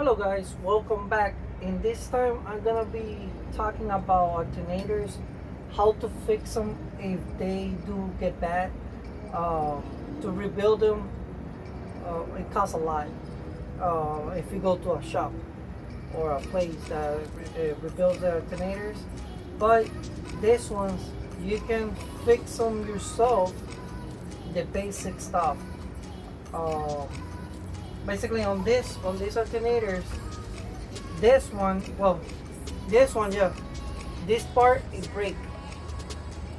Hello guys, welcome back. In this time I'm gonna be talking about alternators, how to fix them if they do get bad. To rebuild them, it costs a lot. If you go to a shop or a place that rebuilds the alternators, but this ones you can fix them yourself. The basic stuff. Um, Basically on these alternators, this one, yeah, this part is break.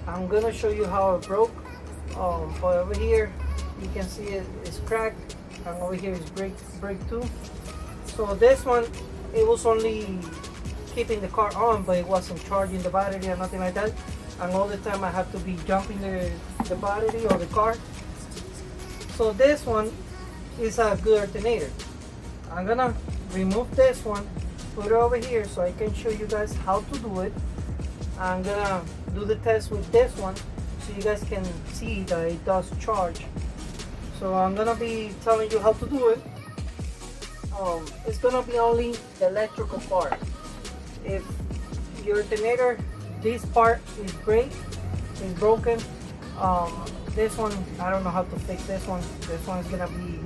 I'm gonna show you how it broke. But over here you can see it's cracked, and over here is break too. So this one, it was only keeping the car on, but it wasn't charging the battery or nothing like that, and all the time I have to be jumping the battery or the car. So this one is a good alternator. I'm gonna remove this one, put it over here so I can show you guys how to do it. I'm gonna do the test with this one so you guys can see that it does charge. So I'm gonna be telling you how to do it. It's gonna be only the electrical part. If your alternator, this part is broken, this one, I don't know how to fix this one. This one is gonna be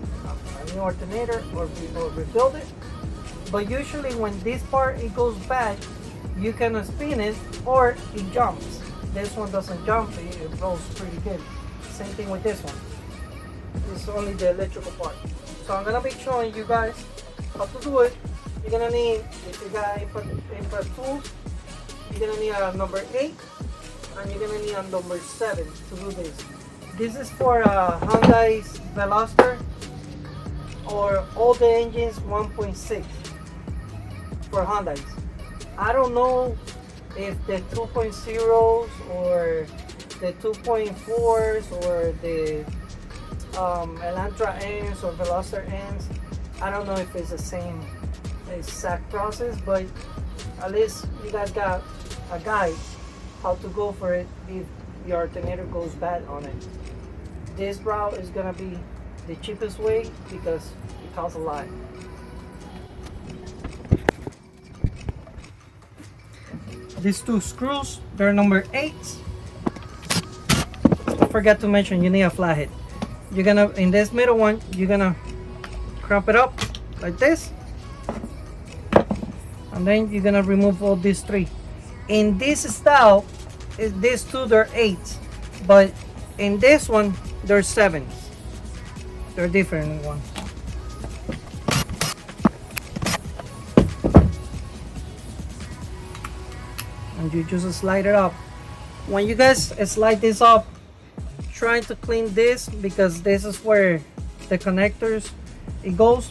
a new alternator or rebuild it. But usually when this part it goes bad, you can spin it or it jumps. This one doesn't jump, it rolls pretty good. Same thing with this one. It's only the electrical part. So I'm gonna be showing you guys how to do it. You're gonna need, if you got input tools, you're gonna need a number 8 and you're gonna need a number 7 to do this. This is for Hyundai's Veloster or all the engines 1.6 for Hyundai's. I don't know if the 2.0s or the 2.4s or the Elantra ends or Veloster ends. I don't know if it's the same exact process, but at least you guys got a guide how to go for it if your alternator goes bad on it. This route is gonna be the cheapest way because it costs a lot. These two screws, they're number 8. I forgot to mention you need a flathead. You're gonna, in this middle one, you're gonna crop it up like this, and then you're gonna remove all these 3. In this style, these two they're 8s, but in this one they're 7s. They're different ones. And you just slide it up. When you guys slide this up, try to clean this because this is where the connectors it goes.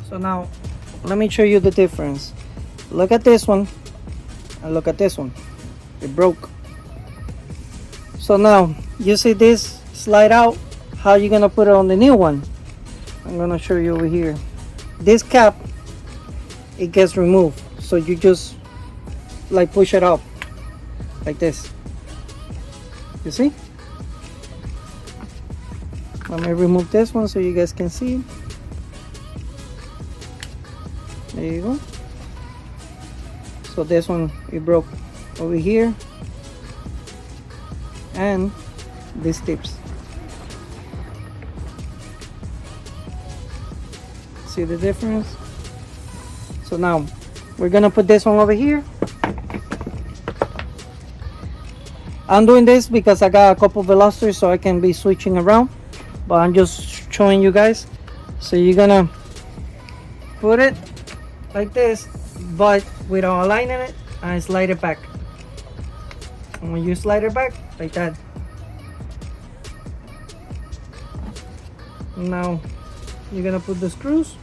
So now let me show you the difference. Look at this one and look at this one. It broke. So now you see this slide out. How you gonna put it on the new one? I'm gonna show you over here. This cap, it gets removed, so you just like push it up like this. You see? Let me remove this one so you guys can see. There you go. So this one it broke over here and these tips. See the difference? So now we're gonna put this one over here. I'm doing this because I got a couple Velosters so I can be switching around, but I'm just showing you guys. So you're gonna put it like this, but without aligning it, and slide it back. And when you slide it back like that, now you're gonna put the screws.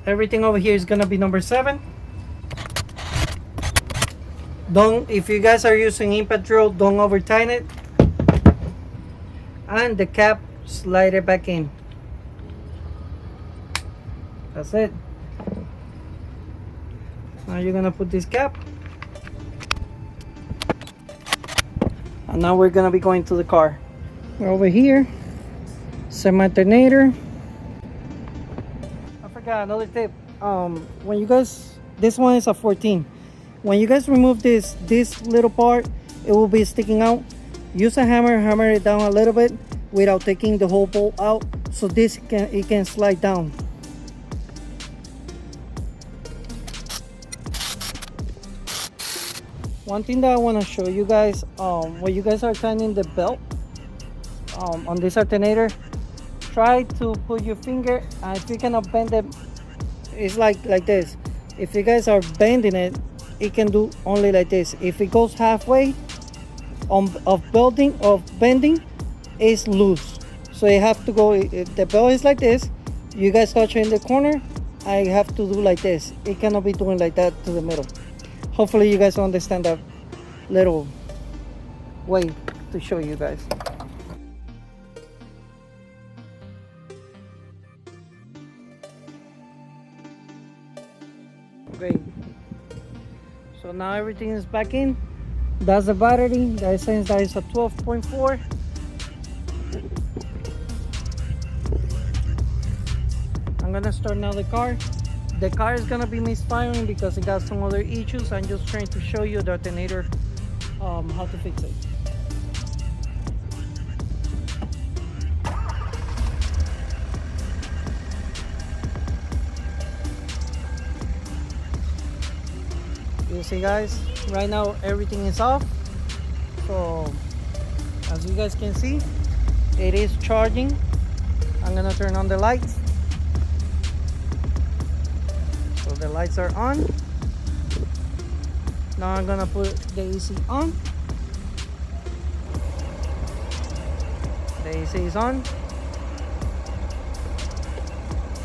Everything over here is gonna be number 7. Don't, if you guys are using impact drill, don't over tighten it. And the cap, slide it back in. That's it. Now you're gonna put this cap. And now we're gonna be going to the car. We're over here. Alternator. I forgot another tip. When you guys, this one is a 14. When you guys remove this little part, it will be sticking out. Use a hammer it down a little bit without taking the whole bolt out, so it can slide down. One thing that I want to show you guys, when you guys are tightening the belt on this alternator, try to put your finger, and if you cannot bend it, it's like this. If you guys are bending it, it can do only like this. If it goes halfway of bending, it's loose. So you have to go, if the belt is like this, you guys touch it in the corner, I have to do like this. It cannot be doing like that to the middle. Hopefully you guys understand that little way to show you guys. Great. So now everything is back in. That's the battery. That says that is a 12.4. I'm gonna start now the car. The car is gonna be misfiring because it got some other issues. I'm just trying to show you the alternator, how to fix it. You see guys, right now everything is off. So as you guys can see, it is charging. I'm gonna turn on the lights. So the lights are on. Now I'm gonna put the AC on. The AC is on.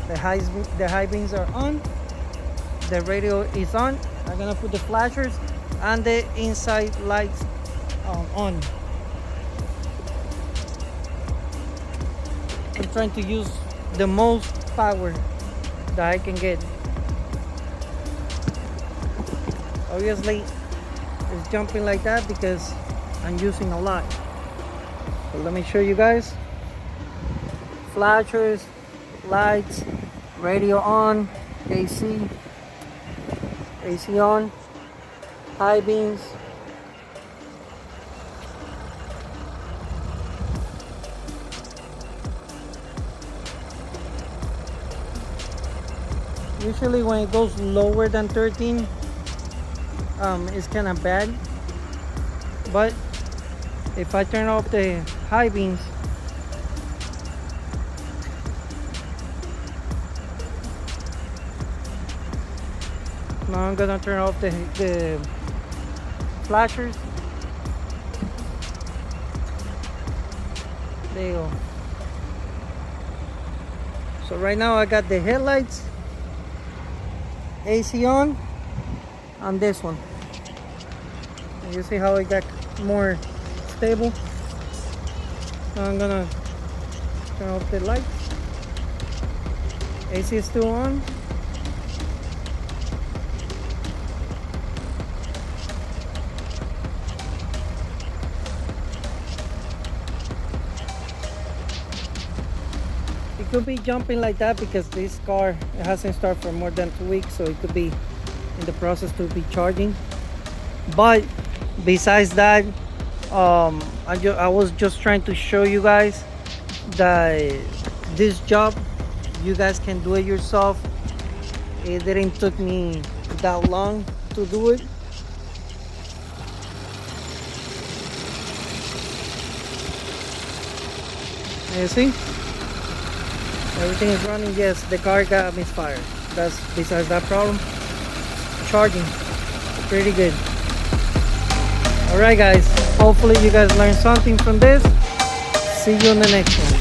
The high beams are on. The radio is on. I'm gonna put the flashers and the inside lights on. I'm trying to use the most power that I can get. Obviously it's jumping like that because I'm using a lot. So let me show you guys. Flashers, lights, radio on, AC on, high beams. Usually when it goes lower than 13, it's kind of bad. But if I turn off the high beams, now I'm gonna turn off the flashers. There you go. So right now I got the headlights, AC on, and this one. And you see how it got more stable. Now I'm gonna turn off the lights. AC is still on. It could be jumping like that because this car, it hasn't started for more than 2 weeks, so it could be in the process to be charging. But besides that, I was just trying to show you guys that this job, you guys can do it yourself. It didn't took me that long to do it. You see? Everything is running. Yes, the car got misfired. That's besides that problem. Charging pretty good. Alright guys, hopefully you guys learned something from this. See you in the next one.